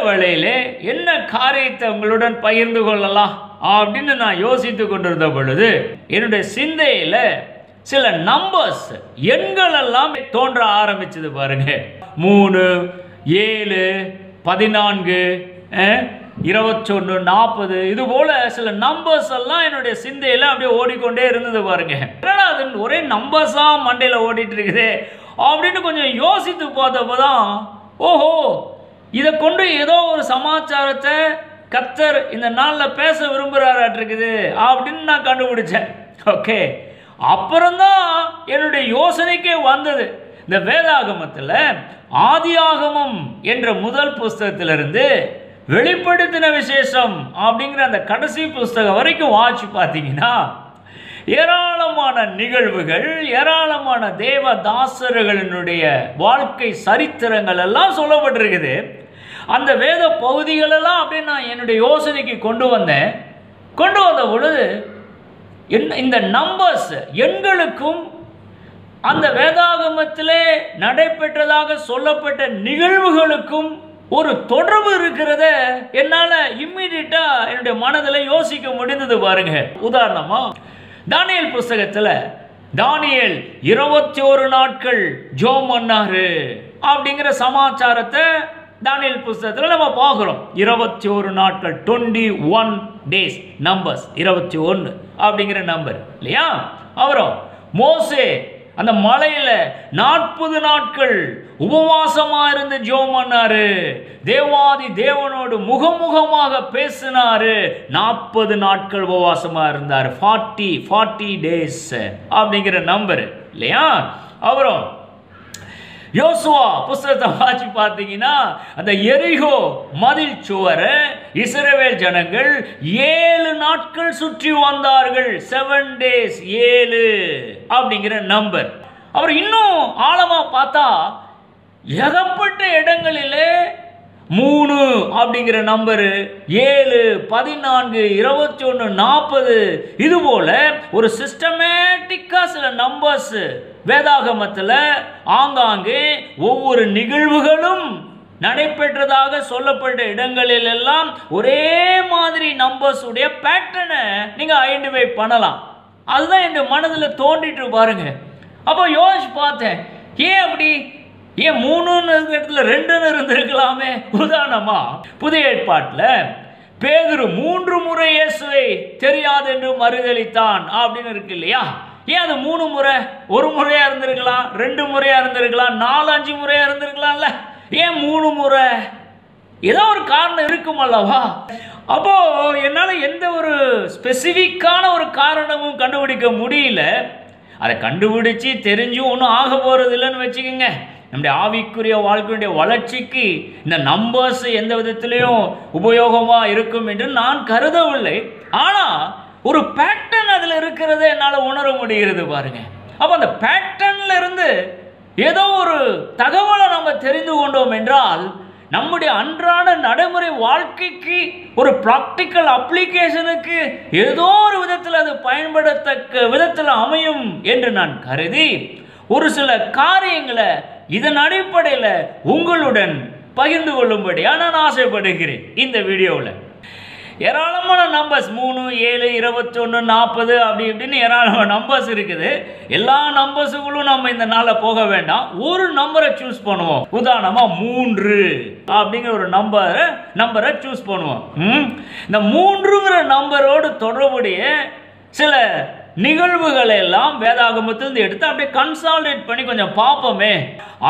வேளையிலே என்ன காரியத்தை உங்களுடன் பகிர்ந்து கொள்ளலாம் அப்படின்னு நான் யோசித்து கொண்டிருந்த பொழுது என்னுடைய சிந்தையில சில நம்பர்ஸ், எண்கள் எல்லாம் தோன்ற ஆரம்பிச்சது பாருங்க. 3, 7, 14, 21, 40 இது போல சில நம்பர்ஸ் எல்லாம் என்னுடைய சிந்தையில அப்படியே ஓடிக்கொண்டே இருந்தது பாருங்க. அது ஒரே நம்பர்ஸா மண்டையில ஓடிட்டு இருக்குது அப்படின்னு கொஞ்சம் யோசித்து பார்த்தப்பதான், ஓஹோ, இதை கொண்டு ஏதோ ஒரு சமாச்சாரத்தை கர்த்தர் இந்த நாளில் பேச விரும்புகிறாராட்டிருக்குது அப்படின்னு நான் கண்டுபிடிச்சேன். ஓகே, அப்புறம்தான் என்னுடைய யோசனைக்கே வந்தது. இந்த வேதாகமத்தில் ஆதியாகமம் என்ற முதல் புஸ்தகத்திலிருந்து வெளிப்படுத்தின விசேஷம் அப்படிங்கிற அந்த கடைசி புஸ்தகம் வரைக்கும் வாட்சி பார்த்தீங்கன்னா ஏராளமான நிகழ்வுகள், ஏராளமான தேவதாசர்களினுடைய வாழ்க்கை சரித்திரங்கள் எல்லாம் சொல்லப்பட்டிருக்குது. அந்த வேத பகுதிகளெல்லாம் அப்படியே நான் என்னுடைய யோசனைக்கு கொண்டு வந்த பொழுது இந்த நம்பர்ஸ், எண்களுக்கும் அந்த வேதாகமத்திலே நடைபெற்றதாக சொல்லப்பட்ட நிகழ்வுகளுக்கும் ஒரு தொடர்பு இருக்கிறத என்னால் இம்மிடியட்டா என்னுடைய மனதில் யோசிக்க முடிந்தது பாருங்க. உதாரணமா தானியேல் புஸ்தகத்தில் தானியேல் 21 நாட்கள் ஜெபம் பண்ணாரு அப்படிங்கிற சமாச்சாரத்தை தானியேல் புஸ்தகத்தில் நம்ம பார்க்குறோம். 21 நாட்கள், 21 days, நம்பர்ஸ் 21 அப்படிங்கிற நம்பர் இல்லையா. அப்புறம் மோசே அந்த மலையில 40 நாட்கள் உபவாசமா இருந்து ஜெபம் பண்ணாரு, தேவாதி தேவனோடு முகமுகமாக பேசினாரு, 40 நாட்கள் உபவாசமா இருந்தார், 40 days அப்படிங்கிற நம்பர் இல்லையா. அப்புறம் யோசுவா புஸ்தகத்தை வாசி பார்த்தீங்கன்னா அந்த எரிகோ மதில் சுவரை இஸ்ரவேல் ஜனங்கள் 7 நாட்கள் சுற்றி வந்தார்கள், 7 days, 7 அப்படிங்கிற நம்பர். அப்புறம் இன்னும் ஆழமா பார்த்தா ஏகப்பட்ட இடங்களிலே 3 அப்படிங்கிற நம்பரு, 7, 14, 21, 40 இது போல ஒரு சிஸ்டமேட்டிக்கா சில நம்பர்ஸ் வேதாகமத்தில் ஆங்காங்கே ஒவ்வொரு நிகழ்வுகளும் நடைபெற்றதாக சொல்லப்பட்ட இடங்களில் எல்லாம் ஒரே மாதிரி நம்பர்ஸ் உடைய பேட்டர்னை நீங்க ஐடென்டிஃபை பண்ணலாம். அதுதான் என் மனதில் தோண்டிட்டு பாருங்க. அப்போ யோசிச்சு பார்த்தேன், ஏன் அப்படி, ஏன் 3ன்னு இடத்துல 2ன்னு இருந்திருக்கலாமே. உதாரணமா புதிய ஏற்பாட்டில் பேதுரு 3 முறை இயேசுவை தெரியாது என்று மறுதலித்தான் அப்படின்னு இருக்கு இல்லையா. ஏன் அது 3 முறை? 1 முறையா இருந்திருக்கலாம், 2 முறையா இருந்திருக்கலாம், 4, 5 முறையா இருந்திருக்கலாம்ல. ஏன் 3 முறை? ஏதோ ஒரு காரணம் இருக்கும் அல்லவா. அப்போ என்னால் எந்த ஒரு ஸ்பெசிஃபிக்கான ஒரு காரணமும் கண்டுபிடிக்க முடியல. அதை கண்டுபிடிச்சு தெரிஞ்சும் ஒன்றும் ஆக போறது இல்லைன்னு வச்சுக்கோங்க. நம்முடைய ஆவிக்குரிய வாழ்க்கையுடைய வளர்ச்சிக்கு இந்த நம்பர்ஸ் எந்த விதத்திலையும் உபயோகமாக இருக்கும் என்று நான் கருதவில்லை. ஆனால் ஒரு பேட்டர்ன் அதில் இருக்கிறத என்னால் உணர முடிகிறது பாருங்க. அப்போ அந்த பேட்டர்ன்ல இருந்து ஏதோ ஒரு தகவலை நம்ம தெரிந்து கொண்டோம் என்றால் நம்முடைய அன்றாட நடைமுறை வாழ்க்கைக்கு ஒரு ப்ராக்டிக்கல் அப்ளிகேஷனுக்கு ஏதோ ஒரு விதத்தில் அது பயன்படத்தக்க விதத்தில் அமையும் என்று நான் கருதி ஒரு சில காரியங்களை இதன் அடிப்படையில் உங்களுடன் பகிர்ந்து கொள்ளும்படியாக நான் ஆசைப்படுகிறேன். இந்த வீடியோவில் ஏராளமான நம்பர்ஸ் 3, 7, 21, 40 அப்படி இப்படின்னு ஏராளமான நம்பர்ஸ் இருக்குது. எல்லா நம்பர்ஸுகளும் நம்ம இந்த நாளில் போக வேண்டாம். ஒரு நம்பரை சூஸ் பண்ணுவோம். உதாரணமா 3 அப்படிங்கிற ஒரு நம்பரை சூஸ் பண்ணுவோம். இந்த 3ங்கிற நம்பரோடு தொடர்புடைய சில நிகழ்வுகளை எல்லாம் வேதாகமத்திலிருந்து எடுத்து அப்படியே கன்சாலிடேட் பண்ணி கொஞ்சம் பார்ப்போமே.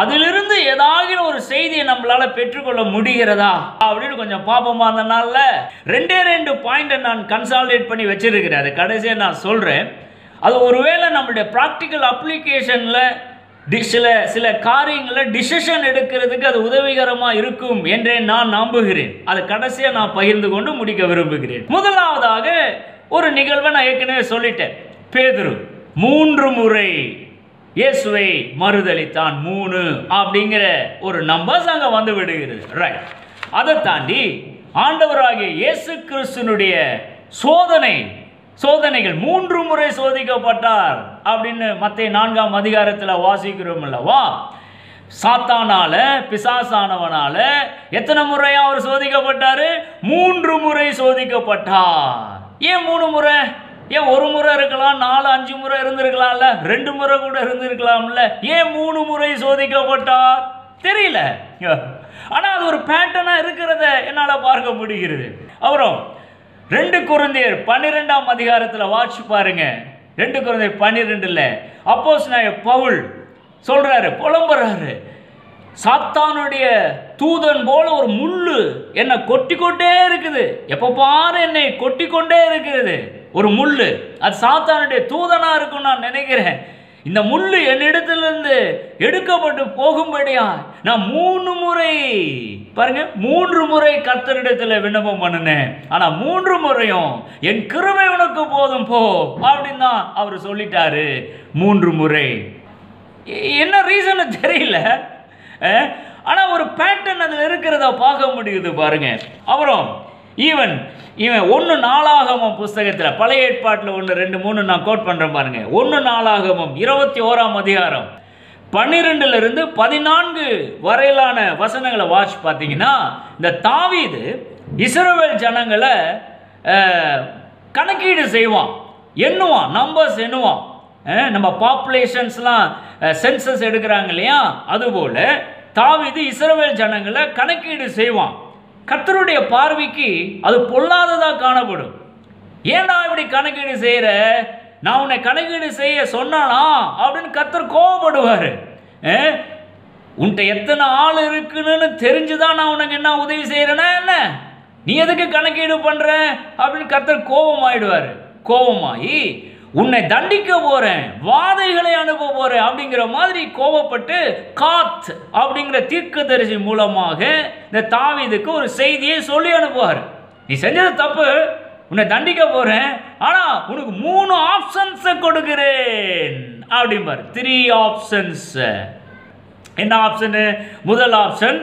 அதிலிருந்து ஏதாவது ஒரு செய்தியை நம்மளால பெற்றுக்கொள்ள முடிகிறதா அப்படின்னு கொஞ்சம் பார்ப்போமா. அந்த நாளில் 2 பாயிண்டை நான் கன்சாலிடேட் பண்ணி வச்சிருக்கிறேன். அது கடைசியாக நான் சொல்றேன். அது ஒருவேளை நம்மளுடைய ப்ராக்டிக்கல் அப்ளிகேஷனில் சில காரியங்களை டிசிஷன் எடுக்கிறதுக்கு அது உதவிகரமாக இருக்கும் என்றே நான் நம்புகிறேன். அது கடைசியாக நான் பகிர்ந்து கொண்டு முடிக்க விரும்புகிறேன். முதலாவதாக ஒரு நிகழ்வை நான் ஏற்கனவே சொல்லிட்டேன். பேதுரு 3 முறை இயேசுவை மறுதலித்தான். 3 அப்படிங்கிற ஒரு நம்பர்ஸ் அங்க வந்து விடுகிறது. ரைட். அதை தாண்டி ஆண்டவராகிய இயேசு கிறிஸ்துனுடைய சோதனைகள் 3 முறை சோதிக்கப்பட்டார் அப்படின்னு மத்தேயு 4ஆம் அதிகாரத்தில் வாசிக்கிறோம் அல்லவா. சாத்தானால, பிசாசானவனால எத்தனை முறையா அவர் சோதிக்கப்பட்டாரு? 3 முறை சோதிக்கப்பட்டார். ஏன் 3 முறை? ஏன் 1 முறை இருக்கலாம், 4, 5 முறை இருந்திருக்கலாம்ல, 2 முறை கூட இருந்திருக்கலாம்ல. ஏன் 3 முறை சோதிக்கப்பட்டார்? தெரியல. ஆனா அது ஒரு பேட்டர்னா இருக்கிறத என்னால பார்க்க முடிகிறது. அப்புறம் 2 கொரிந்தியர் 12ஆம் அதிகாரத்தில் வாட்சி பாருங்க. 2 கொரிந்தியர் 12ல அப்போஸ்தலனாகிய பவுல் சொல்றாரு, புலம்புறாரு, சாத்தானுடைய தூதன் போல ஒரு முள்ளு என்னை கொட்டிக்கொண்டே இருக்குது. எப்ப பாரு என்னை கொட்டிக்கொண்டே இருக்கிறது ஒரு முள்ளு. அது சாத்தானுடைய தூதனா இருக்கும் நான் நினைக்கிறேன். இந்த முள்ளு என்னிடத்திலிருந்து எடுக்கப்பட்டு போகும்படியா நான் 3 முறை பாருங்க 3 முறை கர்த்தரிடத்தில் விண்ணப்பம் பண்ணினேன். ஆனா 3 முறையும் என் கிருபை உனக்கு போதும் போ அப்படின்னு தான் அவர் சொல்லிட்டாரு. 3 முறை. என்ன ரீசன் தெரியல. ஆனா ஒரு பேட்டர்ன் அதுல இருக்கிறத பார்க்க முடியுது பாருங்க. அப்புறம் இவன் 1 நாளாகமம் புஸ்தகத்தில் பழைய ஏற்பாட்டில் 1, 2, 3 நான் கோட் பண்றேன் பாருங்க. 1 நாளாகமம் 21ஆம் அதிகாரம் 12லிருந்து 14 வரையிலான வசனங்களை வாட்ச் பார்த்தீங்கன்னா, இந்த தாவீது இஸ்ரவேல் ஜனங்களை கணக்கீடு செய்வான், எண்ணுவான், நம்பர்ஸ் எண்ணுவான். நம்ம பாப்புலேஷன்ஸ்லாம் சென்சஸ் எடுக்கிறாங்க இல்லையா, அதுபோல தாவீது இஸ்ரவேல் ஜனங்களை கணக்கீடு செய்வான். கர்த்தருடைய பார்வைக்கு அது பொல்லாததா காணப்படும். ஏன்டா இப்படி கணக்கீடு செய்யற, நான் உன்னை கணக்கீடு செய்ய சொன்னானா அப்படின்னு கர்த்தர் கோபப்படுவாரு. உன்கிட்ட எத்தனை ஆள் இருக்குன்னு தெரிஞ்சுதான் நான் உனக்கு என்ன உதவி செய்யறேன்னா என்ன, நீ எதுக்கு கணக்கீடு பண்ற அப்படின்னு கர்த்தர் கோபமாயிடுவாரு. கோபமாயி உன்னை தண்டிக்க போறேன், வாதைகளை அனுப்ப போறேன் அப்படிங்கிற மாதிரி கோபப்பட்டு காத் அப்படிங்கிற தீர்க்கதரிசி மூலமாக இந்த தாவீதுக்கு ஒரு செய்தியை சொல்லி அனுப்புவார். நீ செஞ்சது தப்பு, உன்னை தண்டிக்க போறேன், ஆனா உனக்கு 3 ஆப்ஷன்ஸ் கொடுக்கிறேன் அப்படிம்பார். 3 ஆப்ஷன்ஸ். என்ன ஆப்ஷன்? முதல் ஆப்ஷன்,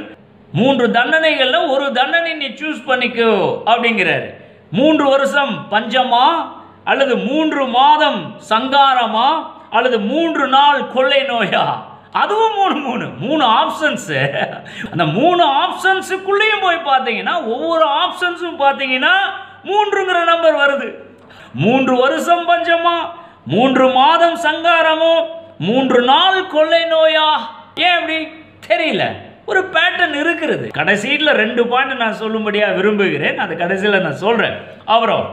3 தண்டனைகள்ல ஒரு தண்டனை நீ சூஸ் பண்ணிக்கோ அப்படிங்கிறாரு. 3 வருஷம் பஞ்சமா, அல்லது 3 மாதம் சங்காரமா, அல்லது 3 நாள் கொள்ளை நோயா. அதுவும் 3 ஆப்ஷன்ஸ். அந்த 3 ஆப்ஷன்ஸுக்குள்ளேயும் போய் பார்த்தீங்கன்னா ஒவ்வொரு ஆப்ஷன்ஸும் பார்த்தீங்கன்னா 3ங்கிற நம்பர் வருது. 3 வருஷம் பஞ்சமா, 3 மாதம் சங்காரமோ, 3 நாள் கொள்ளை நோயா. ஏன் அப்படி தெரியல, ஒரு பேட்டர்ன் இருக்கிறது. கடைசியில் 2 பாயிண்ட் நான் சொல்லும்படியா விரும்புகிறேன், அது கடைசியில் நான் சொல்றேன். அப்புறம்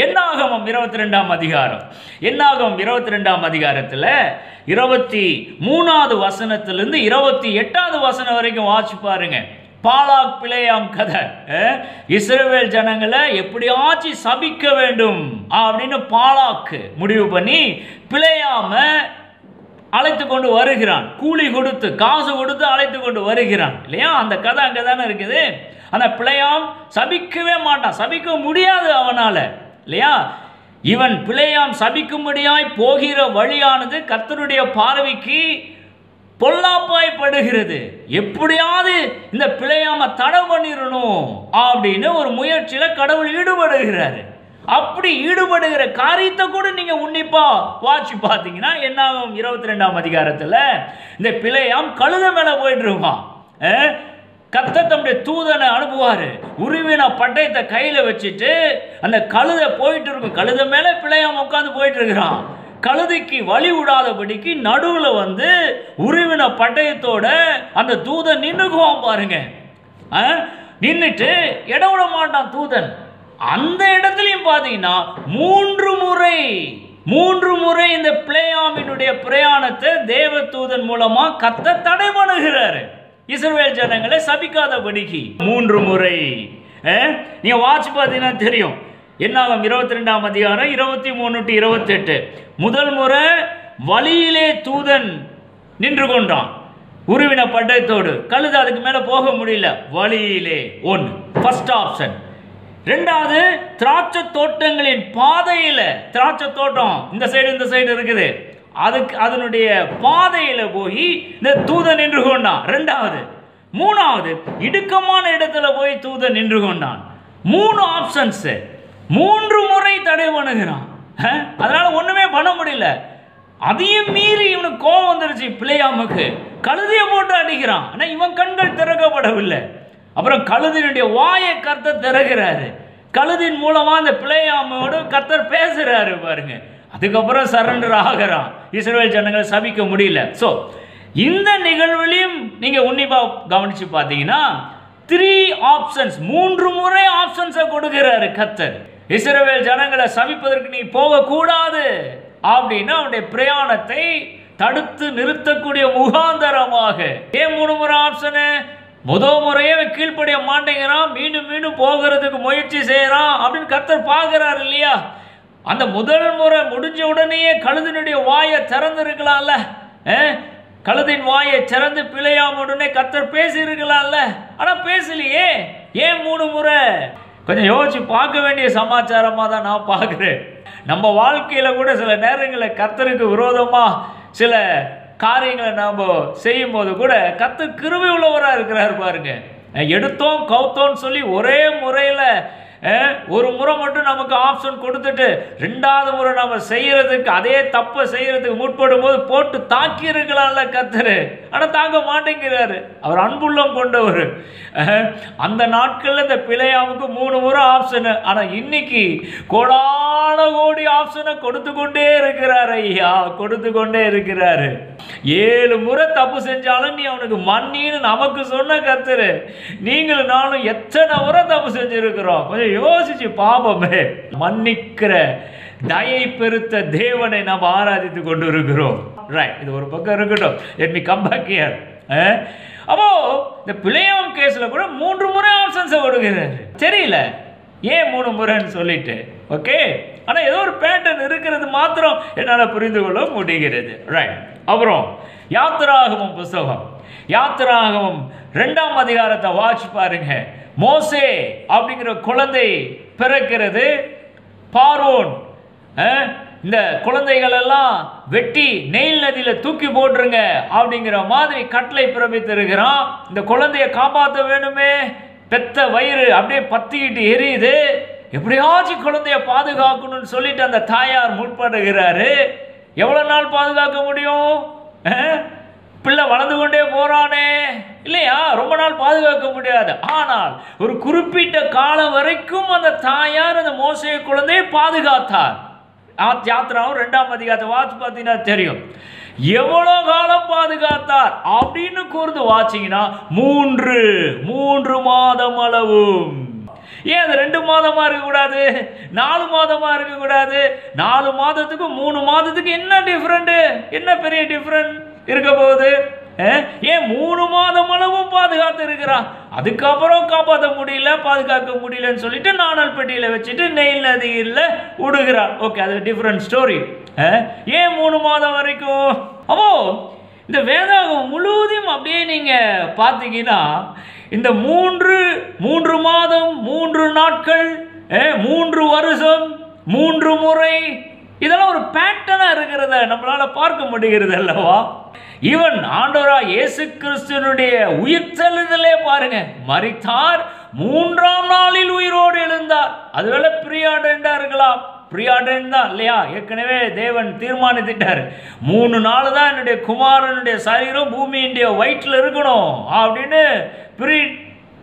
என்னாகமம் 22ஆம் அதிகாரம், என்னாகமம் 22ஆம் அதிகாரத்தில் 23வது வசனத்திலிருந்து 28வது வசனம் வரைக்கும் வாட்சி பாருங்க. பாலாக் பிலேயாம் கதை. இஸ்ரவேல் ஜனங்களை எப்படியாச்சும் சபிக்க வேண்டும் அப்படின்னு பாலாக் முடிவு பண்ணி பிலேயாம அழைத்து கொண்டு வருகிறான். கூலி கொடுத்து, காசு கொடுத்து அழைத்து கொண்டு வருகிறான் இல்லையா. அந்த கதை அங்கே தானே இருக்குது. அந்த பிலேயாம் சபிக்கவே மாட்டான், சபிக்க முடியாது அவனால இல்லையா. இவன் பிலேயாம் சபிக்கும்படியாய் போகிற வழியானது கர்த்தருடைய பார்வைக்கு பொல்லாப்பாய்ப்படுகிறது. எப்படியாவது இந்த பிலேயாம தடை பண்ணிடணும் அப்படின்னு ஒரு முயற்சியில கடவுள் ஈடுபடுகிறாரு. அப்படி ஈடுபடுகிற காரியத்தை கூட நீங்க உன்னிப்பா வாட்சி பார்த்தீங்கன்னா என்னாகும் 22ஆம் அதிகாரத்தில் இந்த பிலேயாம் கழுத மேல போயிட்டு இருப்பான். கர்த்தர் தம்முடைய தூதனை அனுப்புவாரு. உருவின பட்டயத்தை கையில வச்சுட்டு அந்த கழுதை போயிட்டு இருக்கும். கழுத மேல பிள்ளையாம உட்காந்து போயிட்டு இருக்கிறான். கழுதைக்கு வழி விடாதபடிக்கு நடுவுல வந்து உருவின பட்டயத்தோட அந்த தூதன் நின்னுக்குவான் பாருங்க. நின்னுட்டு இடம் விட மாட்டான் தூதன். அந்த இடத்துலயும் பாத்தீங்கன்னா 3 முறை இந்த பிலேயாமினுடைய பிரயாணத்தை தேவதூதன் மூலமா கர்த்தர் தடை பண்ணுகிறாரு. இஸ்ரவேல் ஜனங்களை சபிக்காதபடிக்கு 3 முறை. நீங்க வாட்சி பார்த்தீங்கன்னா தெரியும். என்னாகும் 22ஆம் அதிகாரம் 23-28. முதல் முறை வழியிலே தூதன் நின்று கொண்டான் உருவின பட்டயத்தோடு. கழுத அதுக்கு மேல போக முடியல. வழியிலே 1 ஃபர்ஸ்ட் ஆப்ஷன். 2வது திராட்சை தோட்டங்களின் பாதையில, திராட்சை தோட்டம் இந்த சைடு இருக்குது, அதுக்கு அதனுடைய பாதையில போய் இந்த தூதன் நின்று கொண்டான். 2வது. 3வது இடுக்கமான இடத்துல போய் தூதன் நின்று கொண்டான். 3 ஆப்ஷன்ஸ். 3 முறை தடை பண்ணுகிறான். அதனால ஒண்ணுமே பண்ண முடியல. அதையும் மீறி இவனுக்கு கோபம் வந்துருச்சு. பிலேயாமுக்கு கழுதையை போட்டு அடிக்கிறான். ஆனால் இவன் கண்கள் திறக்கப்படவில்லை. அப்புறம் கழுதினுடைய வாயை கர்த்தர் திறக்கிறாரு. கழுதின் மூலமா அந்த பிலேயாமோடு கர்த்தர் பேசுறாரு பாருங்க. அதுக்கப்புறம் சரண்டர் ஆகிறான். இஸ்ரவேல் ஜனங்களை சபிக்க முடியல. ஸோ இந்த நிகழ்வுலையும் நீங்க உன்னிப்பா கவனிச்சு பார்த்தீங்கன்னா 3 ஆப்ஷன்ஸ், 3 முறை ஆப்ஷன்ஸை கொடுக்கிறாரு கர்த்தர். இஸ்ரவேல் ஜனங்களை சபிப்பதற்கு நீ போகக்கூடாது அப்படின்னு அவனுடைய பிரயாணத்தை தடுத்து நிறுத்தக்கூடிய முகாந்தரமாக. ஏன் 3 முறை ஆப்ஷனு? முதல் முறையே கீழ்ப்படிய மாட்டேங்கிறான், மீண்டும் மீண்டும் போகிறதுக்கு முயற்சி செய்யறான் அப்படின்னு கர்த்தர் பார்க்கிறார் இல்லையா? அந்த முதல் முறை முடிஞ்ச உடனேயே கழுதினுடைய வாயை திறந்திருக்கலாம்ல. கழுதின் வாயை திறந்து பிலேயாமுடனே கர்த்தர் பேசி இருக்கலாம்ல. ஆனா பேசலையே. ஏன் 3 முறை? கொஞ்சம் யோசிச்சு பார்க்க வேண்டிய சமாச்சாரமா தான் நான் பார்க்கிறேன். நம்ம வாழ்க்கையில கூட சில நேரங்களில் கர்த்தருக்கு விரோதமா சில காரியங்களை நாம் செய்யும் போது கூட கர்த்தர் கிருபை உள்ளவராக இருக்கிறார் பாருங்க. எடுத்தோம் கவுத்தோன்னு சொல்லி ஒரே முறையில் ஒரு முறை மட்டும் நமக்கு ஆப்ஷன் கொடுத்துட்டு 2வது முறை நம்ம செய்யறதுக்கு அதே தப்பை செய்யறதுக்கு முற்படும் போது போட்டு தாக்கி இருக்கலாம்ல கர்த்தர். ஆனால் தாங்க மாட்டேங்கிறாரு. அவர் அன்புள்ளம் கொண்டவர். அந்த நாட்கள்ல இந்த பிலேயாமுக்கு 3 முறை ஆப்ஷன். ஆனா இன்னைக்கு கோடான கோடி ஆப்ஷனை கொடுத்து கொண்டே இருக்கிறாரு ஐயா, கொடுத்து கொண்டே இருக்கிறாரு. 7 முறை தப்பு செஞ்சாலும் நீ அவனுக்கு மன்னின்னு நமக்கு சொன்ன கர்த்தர். நீங்களும் நானும் எத்தனை முறை தப்பு செஞ்சிருக்கிறோம் கொஞ்சம் யோசிச்சு பாப்போமே. மன்னிக்கிற தயை பெருத்த தேவனை நாம் ஆராதித்து கொண்டு இருக்கிறோம். ரைட், இது ஒரு பக்கம் இருக்கட்டும். let me come back here. அப்போ இந்த பிலேயாம் கேஸ்ல கூட 3 முறை ஆப்ஷன்ஸ் கொடுக்கிறாரு. தெரியல ஏன் 3 முறைன்னு சொல்லிட்டு. ஓகே, ஆனா ஏதோ ஒரு பேட்டர்ன் இருக்கிறது மாத்திரம் என்னால் புரிந்து கொள்ள முடிகிறது. ரைட், அப்புறம் யாத்திராகமம் புஸ்தகம், யாத்திராகமம் 2ஆம் அதிகாரத்தை வாட்சி பாருங்க. மோசே அப்படிங்கிற குழந்தை பிறக்கிறது. பார்வோன் இந்த குழந்தைகள் எல்லாம் வெட்டி நெயில் நதியில தூக்கி போட்டுருங்க அப்படிங்கிற மாதிரி கட்டளை பிறப்பித்து இருக்கிறான். இந்த குழந்தைய காப்பாற்ற வேணுமே. பெத்த வயிறு அப்படியே பத்திக்கிட்டு எரியுது. எப்படியாச்சும் குழந்தைய பாதுகாக்கணும்னு சொல்லிட்டு அந்த தாயார் முற்படுகிறாரு. எவ்வளவு நாள் பாதுகாக்க முடியும்? பிள்ளை வளர்ந்து கொண்டே போறானே இல்லையா, ரொம்ப நாள் பாதுகாக்க முடியாது. ஆனால் ஒரு குறிப்பிட்ட காலம் வரைக்கும் அந்த தாயார் அந்த மோசே குழந்தையை பாதுகாத்தார். யாத்திராவும் 2ஆம் அதிகாரத்தை வாட்சி பார்த்தீங்கன்னா தெரியும் எவ்வளோ காலம் பாதுகாத்தார் அப்படின்னு கூர்ந்து வாச்சிங்கன்னா 3 மாதம் அளவும். ஏன் அது 2 மாதமா இருக்கக்கூடாது, 4 மாதமா இருக்கக்கூடாது? 4 மாதத்துக்கு 3 மாதத்துக்கு என்ன டிஃபரெண்ட்? என்ன பெரிய டிஃபரெண்ட் இருக்க போகுது? ஏன் 3 மாதம் அளவும் பாதுகாத்து இருக்கிறான். அதுக்கப்புறம் காப்பாற்ற முடியல, பாதுகாக்க முடியலன்னு சொல்லிட்டு நாணல் பெட்டியில வச்சுட்டு நெயில் நதியில் விடுகிறான். ஓகே, அது டிஃபரெண்ட் ஸ்டோரி. ஏன் 3 மாதம் வரைக்கும்? அப்போ இந்த வேதாகம் முழுவதும் அப்படியே நீங்க பார்த்தீங்கன்னா இந்த 3 மாதம் 3 நாட்கள் 3 வருஷம் 3 முறை இதெல்லாம் ஒரு பேட்டர்னா இருக்கிறத நம்மளால பார்க்க முடிகிறது அல்லவா? ஈவன் ஆண்டவரா இயேசு கிறிஸ்துவினுடைய உயிர்த்தெழுதலே பாருங்க, மரித்தார் 3ஆம் நாளில் உயிரோடு எழுந்தார். அதுவேளை ப்ரீஆர்டெண்டா இருக்கலாம், ப்ரீஆர்டெண்ட் தான் இல்லையா? ஏற்கனவே தேவன் தீர்மானித்துட்டார் 3 நாள் தான் என்னுடைய குமாரனுடைய சரீரம் பூமியினுடைய வயிற்றில் இருக்கணும் அப்படின்னு ப்ரீ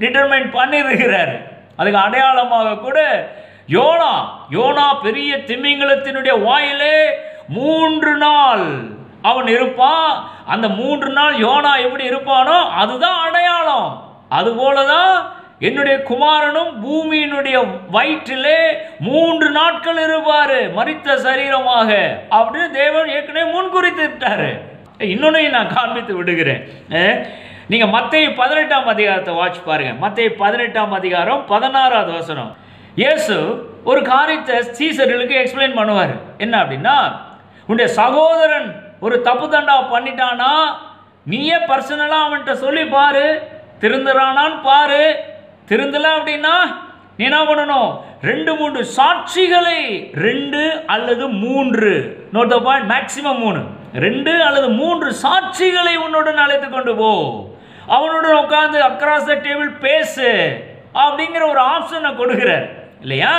டிட்டர்மைன் பண்ணியிருக்கிறார். அதுக்கு அடையாளமாக கூட யோனா பெரிய திமிங்கலத்தினுடைய வாயிலே 3 நாள் அவன் இருப்பான். அந்த 3 நாள் யோனா எப்படி இருப்பானோ அதுதான் அடையாளம். அதுபோலதான் என்னுடைய குமாரனும் பூமியினுடைய வயிற்றிலே 3 நாட்கள் இருப்பாரு மரித்த சரீரமாக அப்படின்னு தேவன் ஏற்கனவே முன்குறித்துட்டாரு. இன்னொன்னு நான் காண்பித்து விடுகிறேன். நீங்க மத்தேயு 18ஆம் அதிகாரத்தை வாட்ச் பாருங்க. மத்தேயு 18ஆம் அதிகாரம் 16வது வசனம். இயேசு ஒரு காரியத்தை சீசர்களுக்கு எக்ஸ்பிளைன் பண்ணுவார். என்ன அப்படின்னா, உன்னுடைய சகோதரன் ஒரு தப்பு தண்டா பண்ணிட்டானா நீயே பர்சனலா அவன்கிட்ட சொல்லி பாரு, திருந்துறானான்னு பாரு. திருந்தல அப்படின்னா நீ என்ன பண்ணணும்? 2-3 சாட்சிகளை, 2 அல்லது 3, நோட் தி பாயிண்ட், மேக்ஸிமம் 3, 2 அல்லது 3 சாட்சிகளை உன்னுடன் அழைத்து கொண்டு போ. அவனுடன் உட்கார்ந்து அக்ராஸ் த டேபிள் பேசு அப்படிங்கிற ஒரு ஆப்ஷனை கொடுக்கிறார் இல்லையா?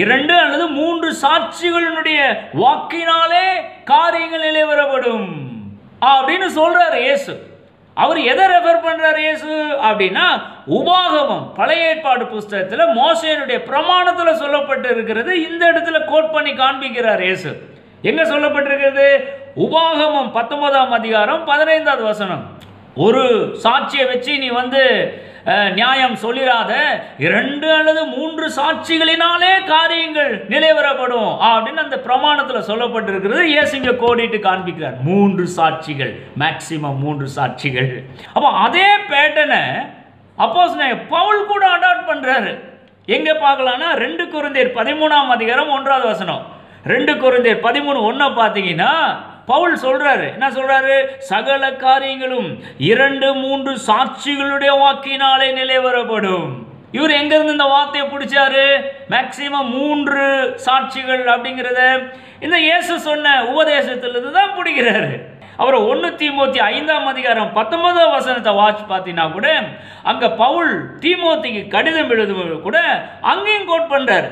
2 அல்லது 3 சாட்சிகளினுடைய வாக்கினாலே காரியங்கள் நிலைவரப்படும் அப்படின்னு சொல்றாரு இயேசு. அவர் எதை ரெஃபர் பண்றாரு இயேசு அப்படின்னா, உபாகமம் பழைய ஏற்பாடு புஸ்தகத்தில் மோசேனுடைய பிரமாணத்தில் சொல்லப்பட்டு இருக்கிறது இந்த இடத்துல கோட் பண்ணி காண்பிக்கிறார் இயேசு. எங்க சொல்லப்பட்டிருக்கிறது? உபாகமம் 19ஆம் அதிகாரம் 15வது வசனம். ஒரு சாட்சியை வச்சு நீ நியாயம் சொல்லிராத, 2 அல்லது 3 சாட்சிகளினாலே காரியங்கள் நிலைவரப்படும் அப்படின்னு அந்த பிரமாணத்தில் சொல்லப்பட்டிருக்கிறது. இயேசு இங்க கோடிட்டு காண்பிக்கிறார் 3 சாட்சிகள், மேக்சிமம் 3 சாட்சிகள். அப்போ அதே பேட்டர்னை அப்போஸ்தலன் பவுல் கூட அடாப்ட் பண்றாரு. எங்க பார்க்கலாம்னா 2 கொரிந்தியர் 13ஆம் அதிகாரம் 1வது வசனம். 2 கொரிந்தியர் 13:1 பார்த்தீங்கன்னா பவுல் சொல்றாரு, என்ன சொல்றாரு? சகல காரியங்களும் 2-3 சாட்சிகளுடைய வாக்கினாலே நிலைவரப்படும். இவர் எங்க இருந்து இந்த வார்த்தையை பிடிச்சாரு? மேக்சிமம் 3 சாட்சிகள் அப்படிங்கிறத இந்த இயேசு சொன்ன உபதேசத்திலிருந்து தான் பிடிக்கிறாரு. அவர் 1 தீமோத்தி 5ஆம் அதிகாரம் 19வது வசனத்தை வாட்ச் பார்த்தீங்கன்னா கூட அங்க பவுல் தீமோத்திக்கு கடிதம் எழுதுவது கூட அங்கேயும் கோட் பண்றாரு.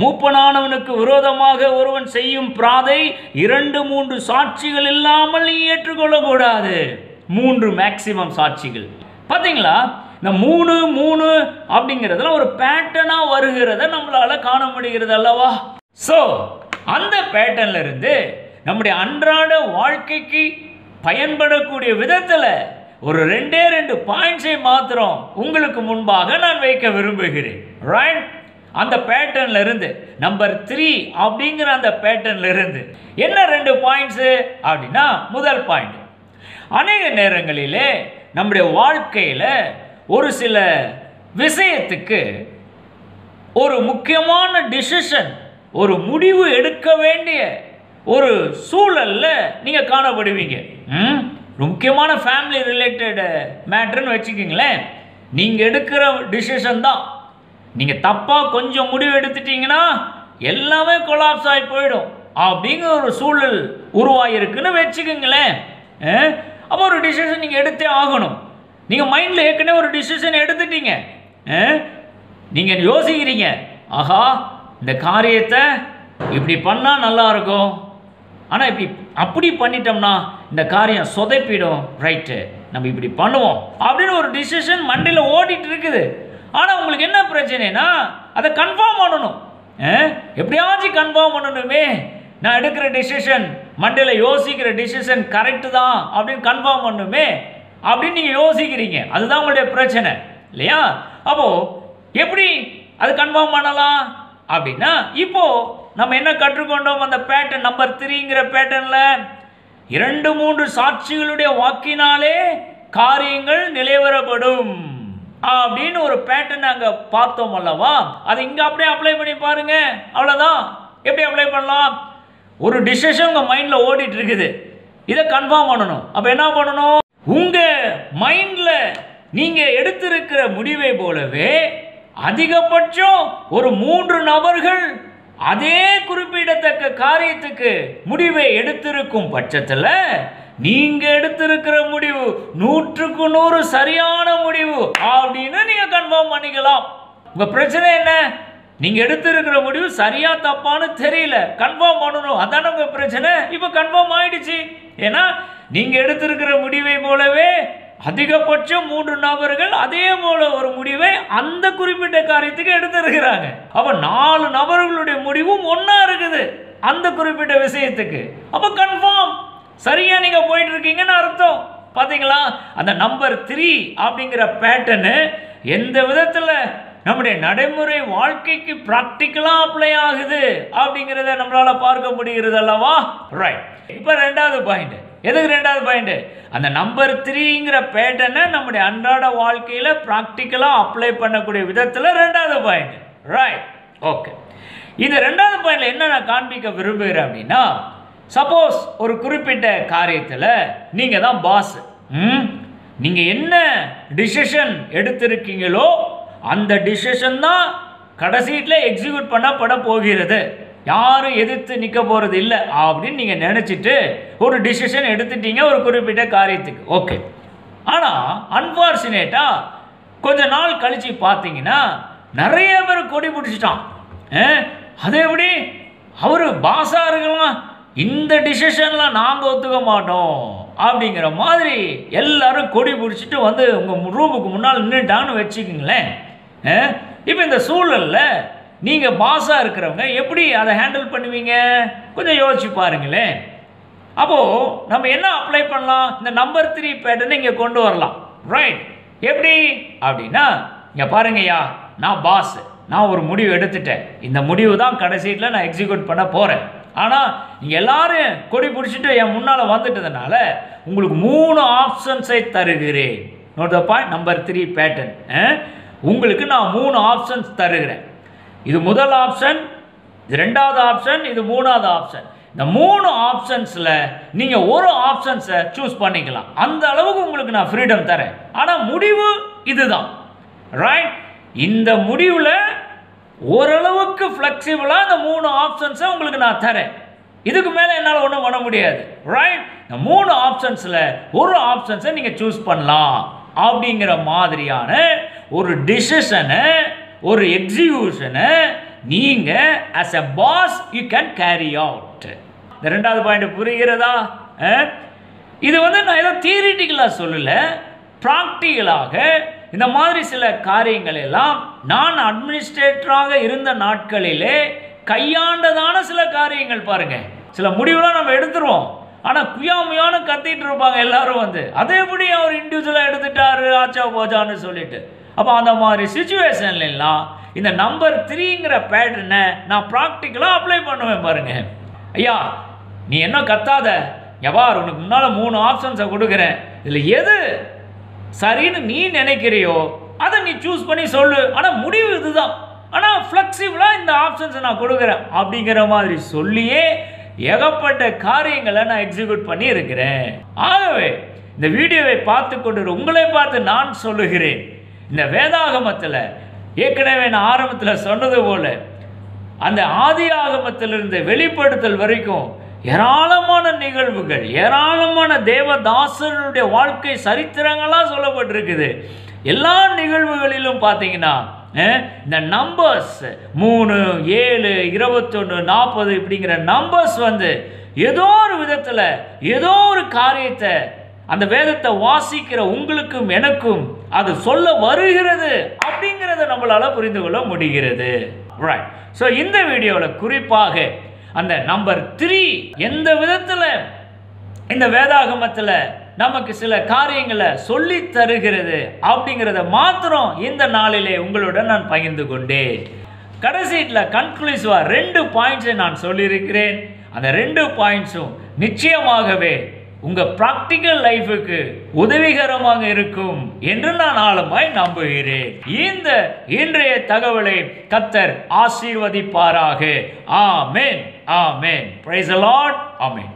மூப்பனானவனுக்கு விரோதமாக ஒருவன் செய்யும் பிராதை 2-3 சாட்சிகள் இல்லாமல் நீ ஏற்றுக்கொள்ளக்கூடாது. 3 மேக்சிமம் சாட்சிகள். பார்த்தீங்களா? இந்த 3 அப்படிங்கிறதுல ஒரு பேட்டர்னா வருகிறத நம்மளால காண முடிகிறது அல்லவா? ஸோ அந்த பேட்டர்ன்ல இருந்து நம்முடைய அன்றாட வாழ்க்கைக்கு பயன்படக்கூடிய விதத்தில் ஒரு 2 பாயிண்ட்ஸை மாத்திரம் உங்களுக்கு முன்பாக நான் வைக்க விரும்புகிறேன். ரைட்? அந்த பேட்டர்ன்ல இருந்து நம்பர் 3 அப்படிங்கிற அந்த பேட்டர்ன்ல இருந்து என்ன 2 பாயிண்ட்ஸ் அப்படின்னா, முதல் பாயிண்ட், அநேக நேரங்களிலே நம்முடைய வாழ்க்கையில ஒரு சில விஷயத்துக்கு ஒரு முக்கியமான டிசிஷன், ஒரு முடிவு எடுக்க வேண்டிய ஒரு சூழல்ல நீங்க காணப்படுவீங்க. முக்கியமான ஃபேமிலி ரிலேட்டட் மேட்டர்னு வச்சுக்கிங்களேன். நீங்க எடுக்கிற டிசிஷன் தான். நீங்க தப்பா கொஞ்சம் முடிவு எடுத்துட்டீங்கன்னா எல்லாமே கொலாப்ஸ் ஆகி போயிடும் அப்படிங்கிற ஒரு சூழல் உருவாயிருக்குன்னு வச்சுக்கோங்களேன். அப்போ ஒரு டிசிஷன் நீங்க எடுத்தே ஆகணும். நீங்க மைண்ட்ல ஏற்கனவே ஒரு டிசிஷன் எடுத்துட்டீங்க. நீங்க யோசிக்கிறீங்க, ஆஹா இந்த காரியத்தை இப்படி பண்ணா நல்லா இருக்கும், ஆனா இப்படி அப்படி பண்ணிட்டோம்னா இந்த காரியம் சொதைப்பிடும், ரைட்டு நம்ம இப்படி பண்ணுவோம் அப்படின்னு ஒரு டிசிஷன் மண்டையில ஓடிட்டு இருக்குது. ஆனா உங்களுக்கு என்ன பிரச்சனைனா அதை கன்ஃபார்ம் பண்ணணும். எப்படியாச்சும் கன்ஃபார்ம் பண்ணணுமே, நான் எடுக்கிற டிசிஷன் மண்டையில யோசிக்கிற டிசிஷன் கரெக்ட் தான் அப்படின்னு கன்ஃபார்ம் பண்ணணுமே அப்படின்னு நீங்க யோசிக்கிறீங்க. அதுதான் உங்களுடைய பிரச்சனை இல்லையா? அப்போ எப்படி அது கன்ஃபார்ம் பண்ணலாம் அப்படின்னா, இப்போ நம்ம என்ன கற்றுக்கொண்டோம்? அந்த பேட்டர்ன் நம்பர் 3ங்கிற பேட்டர்ன்ல 2-3 சாட்சிகளுடைய வாக்கினாலே காரியங்கள் நிலைவரப்படும் அப்படின்னு ஒரு பேட்டர்ன் அங்க பார்த்தோம் அல்லவா? அதை இங்க அப்படியே அப்ளை பண்ணி பாருங்க. அவ்வளவுதான். எப்படி அப்ளை பண்ணலாம்? ஒரு டிசிஷன் உங்க மைண்ட்ல ஓடிட்டு இருக்குது, இதை கன்ஃபார்ம் பண்ணணும். அப்ப என்ன பண்ணணும்? உங்க மைண்ட்ல நீங்க எடுத்திருக்கிற முடிவை போலவே அதிகபட்சம் ஒரு 3 நபர்கள் அதே குறிப்பிடத்தக்க காரியத்துக்கு முடிவை எடுத்திருக்கும் பட்சத்தில் நீங்க எடுத்திருக்கிற முடிவு 100க்கு 100 சரியான முடிவு அப்படின்னு நீங்க கன்ஃபார்ம் பண்ணிக்கலாம். உங்க பிரச்சனை என்ன? நீங்க எடுத்திருக்கிற முடிவு சரியா தப்பான்னு தெரியல, கன்ஃபார்ம் பண்ணணும். அதான உங்க பிரச்சனை. இப்ப கன்ஃபார்ம் ஆயிடுச்சு. ஏன்னா நீங்க எடுத்திருக்கிற முடிவை போலவே அதிகபட்சம் 3 நபர்கள் அதே போல ஒரு முடிவை அந்த குறிப்பிட்ட காரியத்துக்கு எடுத்திருக்கிறாங்க. அப்ப 4 நபர்களுடைய முடிவும் ஒன்னா இருக்குது அந்த குறிப்பிட்ட விஷயத்துக்கு. அப்ப கன்ஃபார்ம் சரியா நீங்க போயிட்டு இருக்கீங்கன்னு அர்த்தம். பாத்தீங்களா? அந்த நம்பர் 3 அப்படிங்கிற பேட்டர்ன் எந்த விதத்துல நம்முடைய நடைமுறை வாழ்க்கைக்கு பிராக்டிக்கலா அப்ளை ஆகுது அப்படிங்கிறத நம்மளால பார்க்க முடிகிறது அல்லவா? ரைட். இப்ப 2வது பாயிண்ட். எதுக்கு 2வது பாயிண்ட்? அந்த நம்பர் 3ங்கிற பேட்டர்னை நம்முடைய அன்றாட வாழ்க்கையில பிராக்டிக்கலா அப்ளை பண்ணக்கூடிய விதத்துல 2வது பாயிண்ட். ரைட். ஓகே. இந்த 2வது பாயிண்ட்ல என்ன நான் காண்பிக்க விரும்புகிறேன் அப்படின்னா, சப்போஸ் ஒரு குறிப்பிட்ட காரியத்துல நீங்க தான் பாஸ். நீங்க என்ன டிசிஷன் எடுத்திருக்கீங்களோ அந்த டிசிஷன் தான் கடைசியில எக்ஸிக்யூட் பண்ணப்பட போகிறது. யாரும் எதிர்த்து நிற்க போறது இல்லை அப்படின்னு நீங்க நினைச்சிட்டு ஒரு டிசிஷன் எடுத்துட்டீங்க ஒரு குறிப்பிட்ட காரியத்துக்கு. ஓகே. ஆனா அன்பார்ச்சுனேட்டா கொஞ்ச நாள் கழிச்சு பார்த்தீங்கன்னா நிறைய பேர் கொடி பிடிச்சிட்டான். அது எப்படி அவர் பாஸா இருக்கலாம், இந்த டிசிஷன்லாம் நாங்கள் ஒத்துக்க மாட்டோம் அப்படிங்கிற மாதிரி எல்லாரும் கொடி பிடிச்சிட்டு வந்து உங்கள் ரூமுக்கு முன்னால் நின்றுட்டாங்கன்னு வச்சுக்கிங்களேன். இப்போ இந்த சூழலில் நீங்கள் பாஸாக இருக்கிறவங்க எப்படி அதை ஹேண்டில் பண்ணுவீங்க? கொஞ்சம் யோசிச்சு பாருங்களேன். அப்போது நம்ம என்ன அப்ளை பண்ணலாம்? இந்த நம்பர் 3 பேட்டர்னை இங்கே கொண்டு வரலாம். ரைட், எப்படி அப்படின்னா இங்கே பாருங்கய்யா, நான் பாஸ், நான் ஒரு முடிவு எடுத்துட்டேன், இந்த முடிவு தான் கடைசியில் நான் எக்ஸிக்யூட் பண்ண போகிறேன். ஆனால் நீங்கள் எல்லாரும் கொடி பிடிச்சிட்டு என் முன்னால் வந்துட்டதுனால உங்களுக்கு 3 ஆப்ஷன்ஸை தருகிறேன். Note the point, number 3 pattern. உங்களுக்கு நான் 3 ஆப்ஷன்ஸ் தருகிறேன். இது முதல் ஆப்ஷன், இது ரெண்டாவது ஆப்ஷன், இது மூணாவது ஆப்ஷன். இந்த 3 ஆப்ஷன்ஸில் நீங்கள் ஒரு ஆப்ஷன்ஸை சூஸ் பண்ணிக்கலாம். அந்த அளவுக்கு உங்களுக்கு நான் ஃப்ரீடம் தரேன். ஆனால் முடிவு இதுதான். ரைட், இந்த முடிவில் ஓரளவுக்கு ஃப்ளெக்சிபிளாக இந்த 3 ஆப்ஷன்ஸை உங்களுக்கு நான் தரேன். இதுக்கு மேலே என்னால் ஒன்றும் பண்ண முடியாது. ரைட், இந்த 3 ஆப்ஷன்ஸில் ஒரு ஆப்ஷன்ஸை நீங்கள் சூஸ் பண்ணலாம் அப்படிங்கிற மாதிரியான ஒரு டிசிஷனை, ஒரு எக்ஸிக்யூஷனை நீங்கள் as a boss you can carry out. இந்த ரெண்டாவது பாயிண்ட் புரிகிறதா? இது வந்து நான் ஏதோ தியரிட்டிக்கலாக சொல்லலை, ப்ராக்டிக்கலாக இந்த மாதிரி சில காரியங்கள் எல்லாம் நான் அட்மினிஸ்ட்ரேட்டராக இருந்த நாட்களிலே கையாண்டதான சில காரியங்கள். பாருங்க, சில முடிவுலாம் நம்ம எடுத்துருவோம், ஆனால் குயாமுயான கத்திட்டு இருப்பாங்க எல்லாரும் வந்து, அதை எப்படி அவர் இண்டிவிஜுவலாக எடுத்துட்டாரு ஆச்சா போச்சான்னு சொல்லிட்டு. அப்போ அந்த மாதிரி சுச்சுவேஷன்லாம் இந்த நம்பர் 3ங்கிற பேட்டர்னை நான் ப்ராக்டிக்கலாக அப்ளை பண்ணுவேன். பாருங்க, ஐயா நீ என்ன கத்தாத, எவ்வாறு உனக்கு முன்னால் 3 ஆப்ஷன்ஸை கொடுக்குறேன், இதில் எது சரின்னு நீ நினைக்கிறியோ அதை நீ சூஸ் பண்ணி சொல்லு, ஆனால் முடிவு இதுதான், ஆனால் ஃப்ளெக்சிபிளாக இந்த ஆப்ஷன்ஸை நான் கொடுக்குறேன் அப்படிங்கிற மாதிரி சொல்லியே ஏகப்பட்ட காரியங்களை நான் எக்ஸிக்யூட் பண்ணி இருக்கிறேன். ஆகவே இந்த வீடியோவை பார்த்து கொண்டு உங்களை பார்த்து நான் சொல்லுகிறேன், இந்த வேதாகமத்தில் ஏற்கனவே நான் ஆரம்பத்தில் சொன்னது போல அந்த ஆதி ஆகமத்திலிருந்து வெளிப்படுத்தல் வரைக்கும் ஏராளமான நிகழ்வுகள், ஏராளமான தேவதாசனுடைய வாழ்க்கை சரித்திரங்களாக சொல்லப்பட்டிருக்குது. எல்லா நிகழ்வுகளிலும் பார்த்தீங்கன்னா இந்த நம்பர்ஸ் 3, 7, 21, 40 இப்படிங்கிற நம்பர்ஸ் வந்து ஏதோ ஒரு விதத்தில் ஏதோ ஒரு காரியத்தை அந்த வேதத்தை வாசிக்கிற உங்களுக்கும் எனக்கும் அது சொல்ல வருகிறது அப்படிங்கிறத நம்மளால புரிந்து கொள்ள முடிகிறது. ரைட், ஸோ இந்த வீடியோவில் குறிப்பாக அந்த நம்பர் 3 எந்த விதத்தில் இந்த வேதாகமத்தில் நமக்கு சில காரியங்களை சொல்லி தருகிறது அப்படிங்கிறத மாத்திரம் இந்த நாளிலே உங்களுடன் நான் பகிர்ந்து கொண்டேன். கடைசியில் கன்க்ளூசிவா 2 பாயிண்ட்ஸை நான் சொல்லியிருக்கிறேன். அந்த 2 பாயிண்ட்ஸும் நிச்சயமாகவே உங்க பிராக்டிக்கல் லைஃபுக்கு உதவிகரமாக இருக்கும் என்று நான் ஆழமாய் நம்புகிறேன். இந்த இன்றைய தகவலை கர்த்தர் ஆசீர்வதிப்பாராக. ஆமென், ஆமென். Praise the lord. ஆமென்.